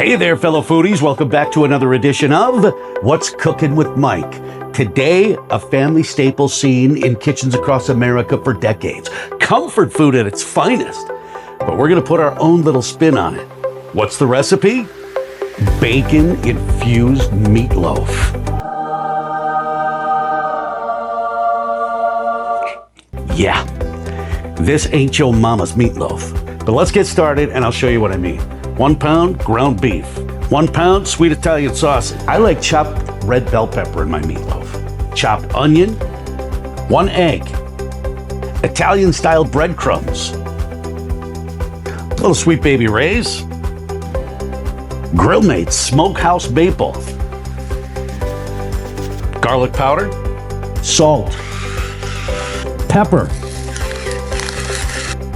Hey there, fellow foodies. Welcome back to another edition of What's Cooking with Mike. Today, a family staple seen in kitchens across America for decades. Comfort food at its finest. But we're going to put our own little spin on it. What's the recipe? Bacon-infused meatloaf. Yeah, this ain't your mama's meatloaf. But let's get started and I'll show you what I mean. 1 pound ground beef, 1 pound sweet Italian sausage. I like chopped red bell pepper in my meatloaf, chopped onion, 1 egg, Italian style breadcrumbs, a little sweet baby Ray's, Grill Mates smokehouse maple, garlic powder, salt, pepper.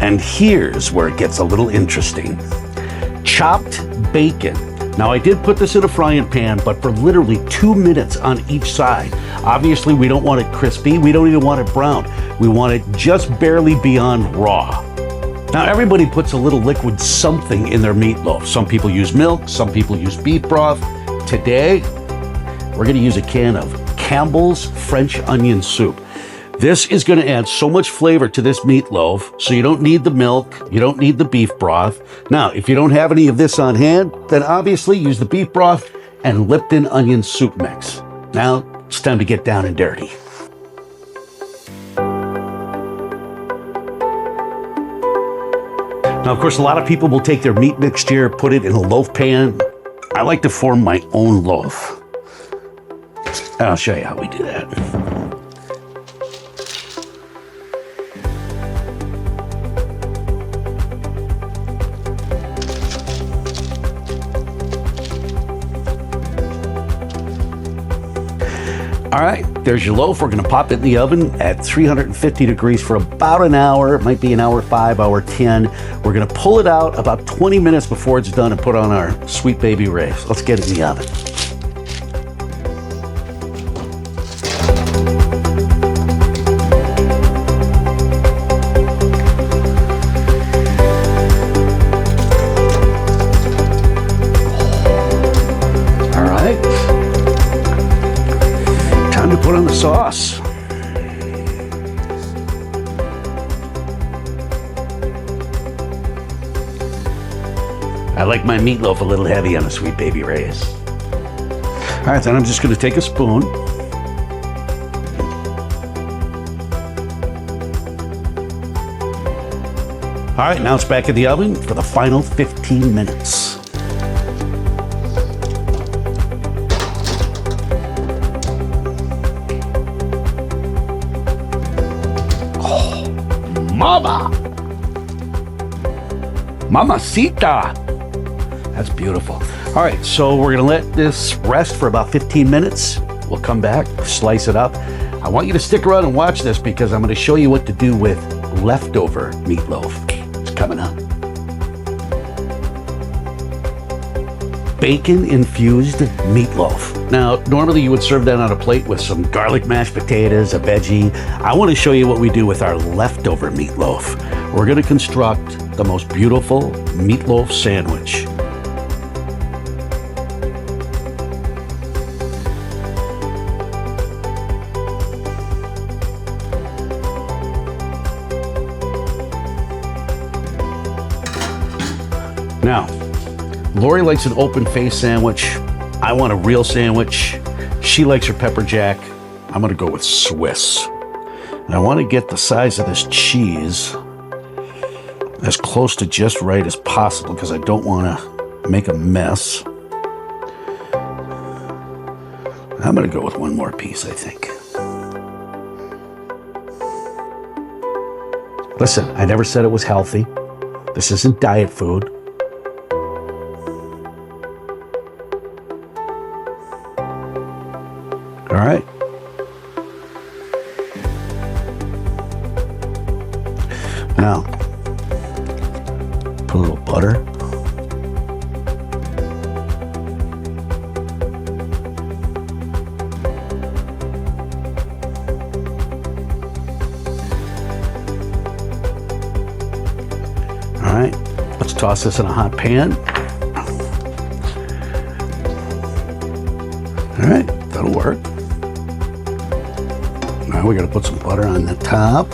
And here's where it gets a little interesting. Chopped bacon. Now I did put this in a frying pan, but for literally 2 minutes on each side. Obviously we don't want it crispy, we don't even want it brown. We want it just barely beyond raw. Now everybody puts a little liquid something in their meatloaf. Some people use milk, some people use beef broth. Today, we're gonna use a can of Campbell's French onion soup. This is going to add so much flavor to this meatloaf, so you don't need the milk, you don't need the beef broth. Now, if you don't have any of this on hand, then obviously use the beef broth and Lipton onion soup mix. Now, it's time to get down and dirty. Now, of course, a lot of people will take their meat mixture, put it in a loaf pan. I like to form my own loaf. I'll show you how we do that. All right, there's your loaf. We're gonna pop it in the oven at 350 degrees for about an hour. It might be an hour 5, hour 10. We're gonna pull it out about 20 minutes before it's done and put on our sweet baby Ray's. Let's get it in the oven. Time to put on the sauce. I like my meatloaf a little heavy on the sweet baby Ray's. All right, then I'm just going to take a spoon. All right, now it's back in the oven for the final 15 minutes. Mama! Mamacita! That's beautiful. All right, so we're gonna let this rest for about 15 minutes. We'll come back, slice it up. I want you to stick around and watch this because I'm gonna show you what to do with leftover meatloaf. It's coming up. Bacon-infused meatloaf. Now, normally you would serve that on a plate with some garlic mashed potatoes, a veggie. I want to show you what we do with our leftover meatloaf. We're going to construct the most beautiful meatloaf sandwich. Now, Lori likes an open face sandwich. I want a real sandwich. She likes her pepper jack. I'm gonna go with Swiss. And I want to get the size of this cheese as close to just right as possible because I don't want to make a mess. I'm gonna go with 1 more piece, I think. Listen, I never said it was healthy. This isn't diet food. All right. Now, put a little butter. All right, let's toss this in a hot pan. All right, that'll work. Now we gotta put some butter on the top.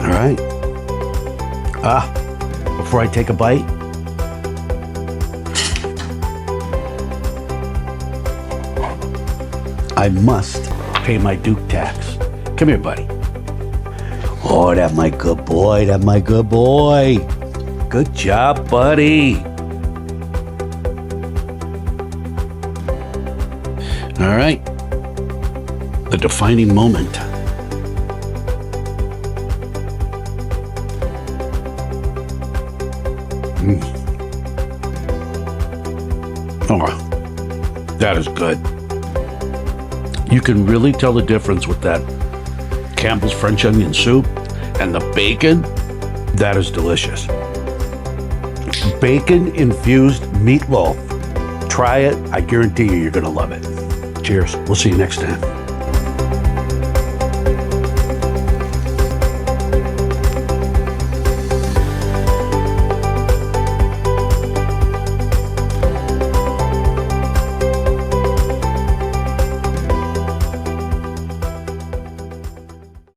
All right. Before I take a bite, I must pay my Duke tax. Come here, buddy. Oh, that's my good boy. That's my good boy. Good job, buddy. All right. The defining moment. Oh, that is good. You can really tell the difference with that Campbell's French onion soup and the bacon. That is delicious. Bacon infused meatloaf. Try it. I guarantee you're going to love it. Cheers. We'll see you next time.